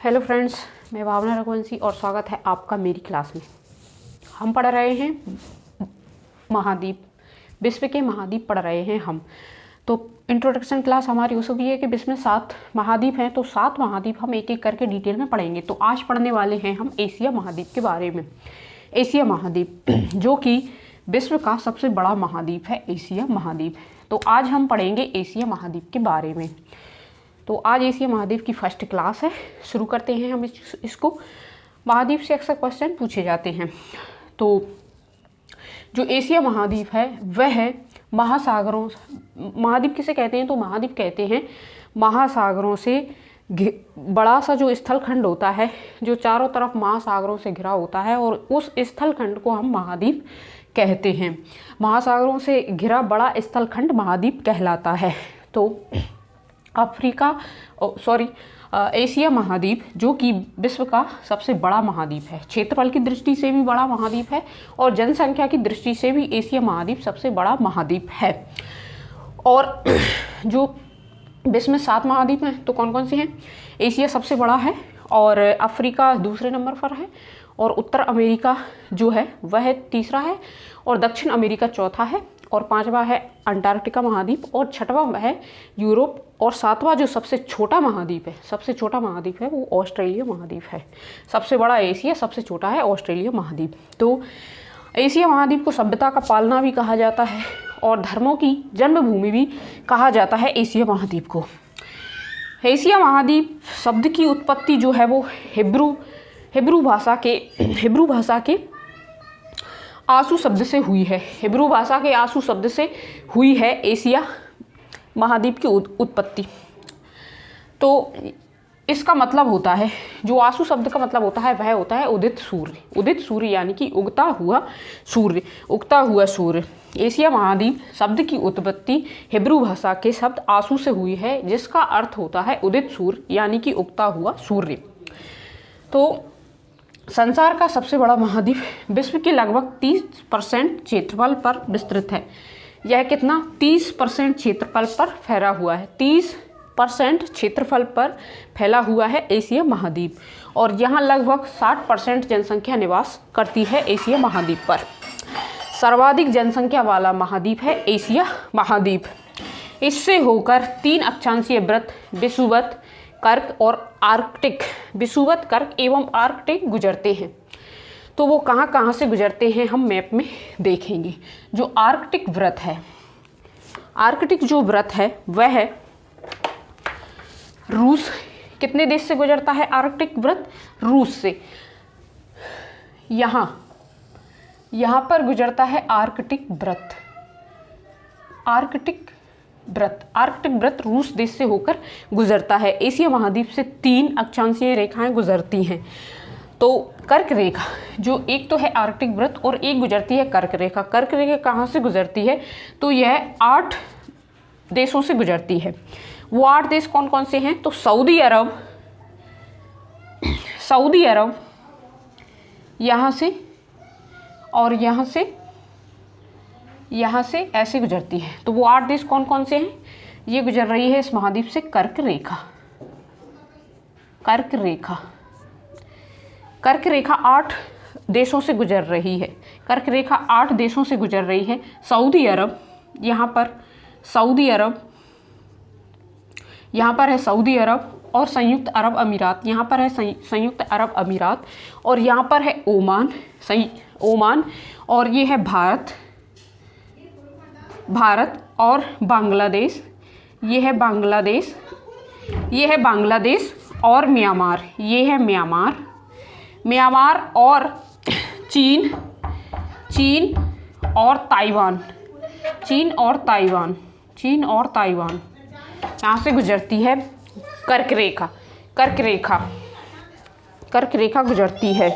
Hello friends, मैं भावना रघुवंशी और स्वागत है आपका मेरी क्लास में। हम पढ़ रहे हैं महाद्वीप, विश्व के महाद्वीप पढ़ रहे हैं हम। तो इंट्रोडक्शन क्लास हमारी उस भी है कि विश्व में 7 महाद्वीप हैं, तो 7 महाद्वीप हम एक एक करके डिटेल में पढ़ेंगे। तो आज पढ़ने वाले हैं हम एशिया महाद्वीप के बारे में। एशिया महाद्वीप जो कि विश्व का सबसे बड़ा महाद्वीप है, एशिया महाद्वीप। तो आज हम पढ़ेंगे एशिया महाद्वीप के बारे में। तो आज एशिया महाद्वीप की फर्स्ट क्लास है, शुरू करते हैं हम इसको। महाद्वीप से अक्सर क्वेश्चन पूछे जाते हैं। तो जो एशिया महाद्वीप है वह है महासागरों, महाद्वीप किसे कहते हैं? तो महाद्वीप कहते हैं महासागरों से बड़ा सा जो स्थलखंड होता है, जो चारों तरफ महासागरों से घिरा होता है, और उस स्थलखंड को हम महाद्वीप कहते हैं। महासागरों से घिरा बड़ा स्थलखंड महाद्वीप कहलाता है। तो एशिया महाद्वीप जो कि विश्व का सबसे बड़ा महाद्वीप है, क्षेत्रफल की दृष्टि से भी बड़ा महाद्वीप है और जनसंख्या की दृष्टि से भी एशिया महाद्वीप सबसे बड़ा महाद्वीप है। और जो विश्व में 7 महाद्वीप हैं, तो कौन कौन से हैं? एशिया सबसे बड़ा है और अफ्रीका दूसरे नंबर पर है, और उत्तर अमेरिका जो है वह तीसरा है, और दक्षिण अमेरिका चौथा है, और 5वां है अंटार्कटिका महाद्वीप, और 6वां है यूरोप, और 7वां जो सबसे छोटा महाद्वीप है, सबसे छोटा महाद्वीप है वो ऑस्ट्रेलिया महाद्वीप है। सबसे बड़ा एशिया, सबसे छोटा है ऑस्ट्रेलिया महाद्वीप। तो एशिया महाद्वीप को सभ्यता का पालना भी कहा जाता है और धर्मों की जन्मभूमि भी कहा जाता है एशिया महाद्वीप को। एशिया महाद्वीप शब्द की उत्पत्ति जो है वो हिब्रू भाषा के आंसू शब्द से हुई है। हिब्रू भाषा के आंसू शब्द से हुई है एशिया महाद्वीप की उत्पत्ति। तो इसका मतलब होता है, जो आंसू शब्द का मतलब होता है वह होता है उदित सूर्य। उदित सूर्य यानी कि उगता हुआ सूर्य। एशिया महाद्वीप शब्द की उत्पत्ति हिब्रू भाषा के शब्द आंसू से हुई है, जिसका अर्थ होता है उदित सूर्य यानी कि उगता हुआ सूर्य। तो संसार का सबसे बड़ा महाद्वीप विश्व के लगभग 30% क्षेत्रफल पर विस्तृत है। यह कितना? 30% क्षेत्रफल पर फैला हुआ है। 30% क्षेत्रफल पर फैला हुआ है एशिया महाद्वीप, और यहाँ लगभग 60% जनसंख्या निवास करती है एशिया महाद्वीप पर। सर्वाधिक जनसंख्या वाला महाद्वीप है एशिया महाद्वीप। इससे होकर 3 अक्षांशीय वृत्त विषुवत, कर्क और आर्कटिक, विषुवत, कर्क एवं आर्कटिक गुजरते हैं। तो वो कहाँ कहाँ से गुजरते हैं हम मैप में देखेंगे। जो आर्कटिक वृत्त है, आर्कटिक जो वृत्त है वह है रूस। कितने देश से गुजरता है आर्कटिक वृत्त? रूस से। यहाँ पर गुजरता है आर्कटिक वृत्त। आर्कटिक वृत्त रूस देश से होकर गुजरता है। एशिया महाद्वीप से 3 अक्षांशीय रेखाएं गुजरती हैं। तो कर्क रेखा, जो एक तो है आर्कटिक वृत्त और एक गुजरती है कर्क रेखा। कर्क रेखा कहाँ से गुजरती है? तो यह 8 देशों से गुजरती है। वो 8 देश कौन कौन से हैं? तो सऊदी अरब यहाँ से, और यहाँ से ऐसे गुजरती है। तो वो 8 देश कौन कौन से हैं? ये गुजर रही है इस महाद्वीप से कर्क रेखा 8 देशों से गुजर रही है। कर्क रेखा 8 देशों से गुजर रही है। सऊदी अरब, यहाँ पर है सऊदी अरब, और संयुक्त अरब अमीरात, यहाँ पर है संयुक्त अरब अमीरात, और यहाँ पर है ओमान, और ये है भारत और बांग्लादेश। ये है बांग्लादेश और म्यांमार। ये है म्यांमार और चीन और ताइवान यहाँ से गुजरती है कर्क रेखा गुजरती है।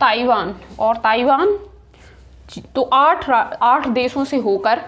ताइवान तो 8 देशों से होकर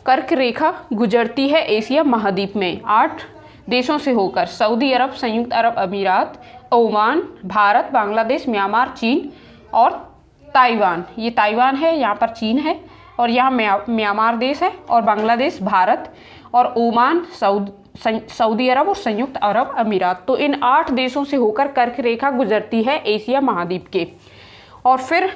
कर्क रेखा गुजरती है एशिया महाद्वीप में। 8 देशों से होकर सऊदी अरब, संयुक्त अरब अमीरात, ओमान, भारत, बांग्लादेश, म्यांमार, चीन और ताइवान। ये ताइवान है, यहाँ पर चीन है, और यहाँ म्यांमार देश है, और बांग्लादेश, भारत, और ओमान, सऊदी अरब और संयुक्त अरब अमीरात। तो इन 8 देशों से होकर कर्क रेखा गुजरती है एशिया महाद्वीप के। और फिर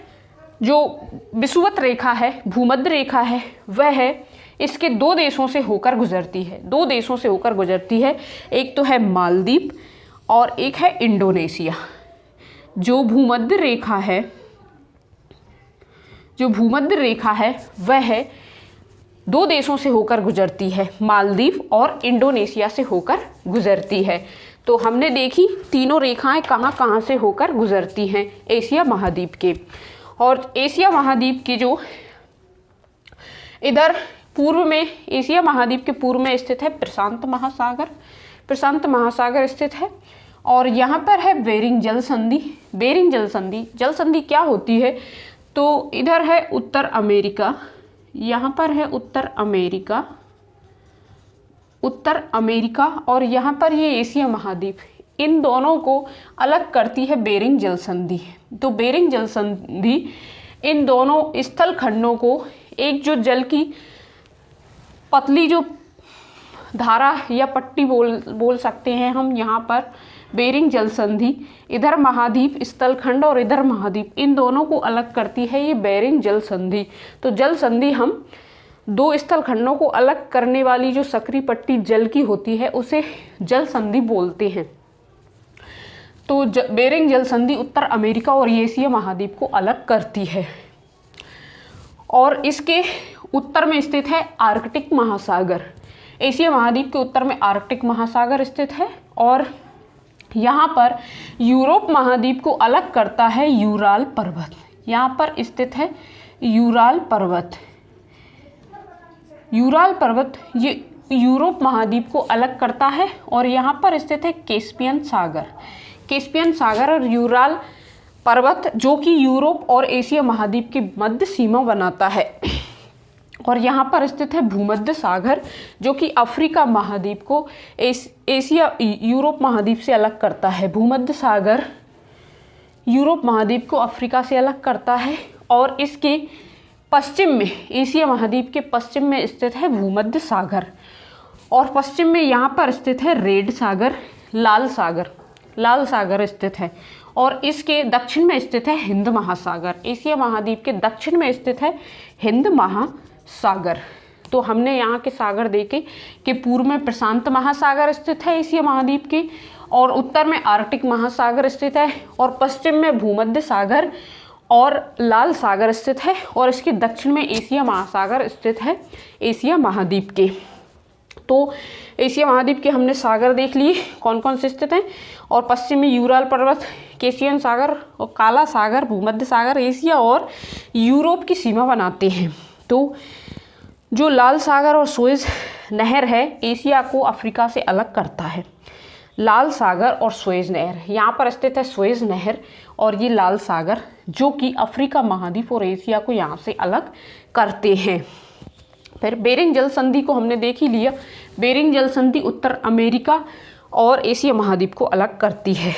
जो विषुवत रेखा है, भूमध्य रेखा है, वह है इसके 2 देशों से होकर गुजरती है, 2 देशों से होकर गुजरती है। एक तो है मालदीव और एक है इंडोनेशिया। जो भूमध्य रेखा है वह है 2 देशों से होकर गुजरती है, मालदीव और इंडोनेशिया से होकर गुजरती है। तो हमने देखी तीनों रेखाएं कहाँ कहाँ से होकर गुजरती हैं एशिया महाद्वीप के। और एशिया महाद्वीप की जो इधर पूर्व में, एशिया महाद्वीप के पूर्व में स्थित है प्रशांत महासागर स्थित है। और यहाँ पर है बेरिंग जल संधि। बेरिंग जल संधि क्या होती है? तो इधर है उत्तर अमेरिका, यहाँ पर है उत्तर अमेरिका और यहाँ पर ये एशिया महाद्वीप। इन दोनों को अलग करती है बेरिंग जल संधि। तो बेरिंग जल संधि इन दोनों स्थल खंडों को, एक जो जल की पतली जो धारा या पट्टी बोल सकते हैं हम, यहाँ पर बेरिंग जल संधि, इधर महाद्वीप स्थल खंड और इधर महाद्वीप, इन दोनों को अलग करती है ये बेरिंग जल संधि। तो जल संधि हम 2 स्थल खंडों को अलग करने वाली जो सकरी पट्टी जल की होती है उसे जल संधि बोलते हैं। तो बेरिंग जल संधि उत्तर अमेरिका और एशिया महाद्वीप को अलग करती है। और इसके उत्तर में स्थित है आर्कटिक महासागर। एशिया महाद्वीप के उत्तर में आर्कटिक महासागर स्थित है। और यहाँ पर यूरोप महाद्वीप को अलग करता है यूराल पर्वत। यहाँ पर स्थित है यूराल पर्वत ये यूरोप महाद्वीप को अलग करता है। और यहाँ पर स्थित है कैस्पियन सागर और यूराल पर्वत, जो कि यूरोप और एशिया महाद्वीप की मध्य सीमा बनाता है। और यहाँ पर स्थित है भूमध्य सागर, जो कि अफ्रीका महाद्वीप को यूरोप महाद्वीप से अलग करता है। भूमध्य सागर यूरोप महाद्वीप को अफ्रीका से अलग करता है। और इसके पश्चिम में, एशिया महाद्वीप के पश्चिम में स्थित है भूमध्य सागर। और पश्चिम में यहाँ पर स्थित है रेड सागर, लाल सागर स्थित है। और इसके दक्षिण में स्थित है हिंद महासागर। एशिया महाद्वीप के दक्षिण में स्थित है हिंद महासागर। तो हमने यहाँ के सागर देखे कि पूर्व में प्रशांत महासागर स्थित है एशिया महाद्वीप के, और उत्तर में आर्कटिक महासागर स्थित है, और पश्चिम में भूमध्य सागर और लाल सागर स्थित है, और इसके दक्षिण में एशिया महासागर स्थित है एशिया महाद्वीप के। तो एशिया महाद्वीप के हमने सागर देख लिए कौन कौन से स्थित हैं। और पश्चिम में यूराल पर्वत, कैस्पियन सागर और काला सागर, भूमध्य सागर एशिया और यूरोप की सीमा बनाते हैं। तो जो लाल सागर और सुएज नहर है, एशिया को अफ्रीका से अलग करता है। लाल सागर और सुएज नहर, यहाँ पर स्थित है सुएज नहर और ये लाल सागर, जो कि अफ्रीका महाद्वीप और एशिया को यहाँ से अलग करते हैं। फिर बेरिंग जल संधि को हमने देख ही लिया। बेरिंग जल संधि उत्तर अमेरिका और एशिया महाद्वीप को अलग करती है।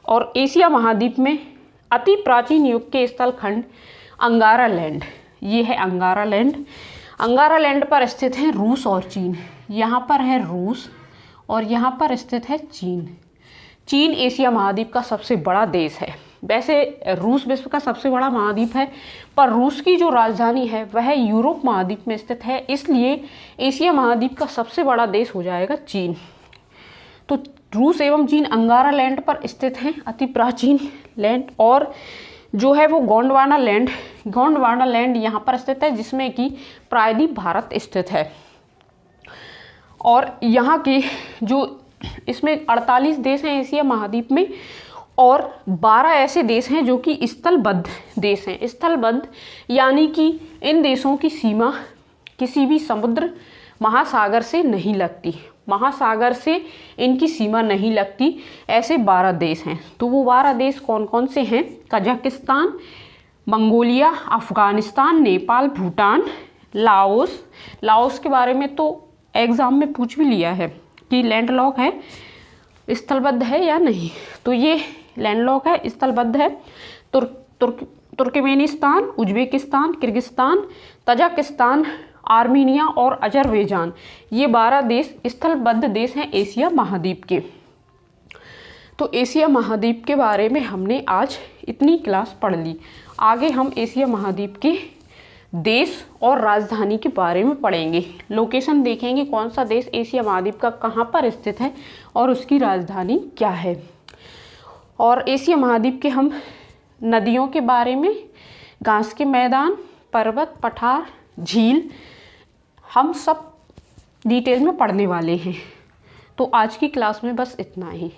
और एशिया महाद्वीप में अति प्राचीन युग के स्थल खंड अंगारा लैंड, ये है अंगारा लैंड। अंगारा लैंड पर स्थित है रूस और चीन। यहाँ पर है रूस और यहाँ पर स्थित है चीन। चीन एशिया महाद्वीप का सबसे बड़ा देश है। वैसे रूस विश्व का सबसे बड़ा महाद्वीप है, पर रूस की जो राजधानी है वह यूरोप महाद्वीप में स्थित है, इसलिए एशिया महाद्वीप का सबसे बड़ा देश हो जाएगा चीन। तो रूस एवं चीन अंगारा लैंड पर स्थित हैं, अति प्राचीन लैंड। और जो है वो गोंडवाना लैंड यहाँ पर स्थित है, जिसमें कि प्रायद्वीप भारत स्थित है। और यहाँ की जो इसमें 48 देश हैं एशिया महाद्वीप में, और 12 ऐसे देश हैं जो कि स्थलबद्ध देश हैं। स्थलबद्ध यानी कि इन देशों की सीमा किसी भी समुद्र महासागर से नहीं लगती, महासागर से इनकी सीमा नहीं लगती, ऐसे 12 देश हैं। तो वो 12 देश कौन कौन से हैं? Kazakhstan, Mongolia, Afghanistan, Nepal, Bhutan, Laos के बारे में तो एग्ज़ाम में पूछ भी लिया है कि लैंडलॉक है, स्थलबद्ध है या नहीं। तो ये लैंडलॉक है, स्थलबद्ध है। Turkmenistan, Uzbekistan, Kyrgyzstan, Tajikistan, Armenia और अजरबैजान, ये 12 देश स्थलबद्ध देश हैं एशिया महाद्वीप के। तो एशिया महाद्वीप के बारे में हमने आज इतनी क्लास पढ़ ली। आगे हम एशिया महाद्वीप के देश और राजधानी के बारे में पढ़ेंगे। लोकेशन देखेंगे कौन सा देश एशिया महाद्वीप का कहाँ पर स्थित है और उसकी राजधानी क्या है। और एशिया महाद्वीप के हम नदियों के बारे में, घास के मैदान, पर्वत, पठार, झील, हम सब डिटेल में पढ़ने वाले हैं। तो आज की क्लास में बस इतना ही।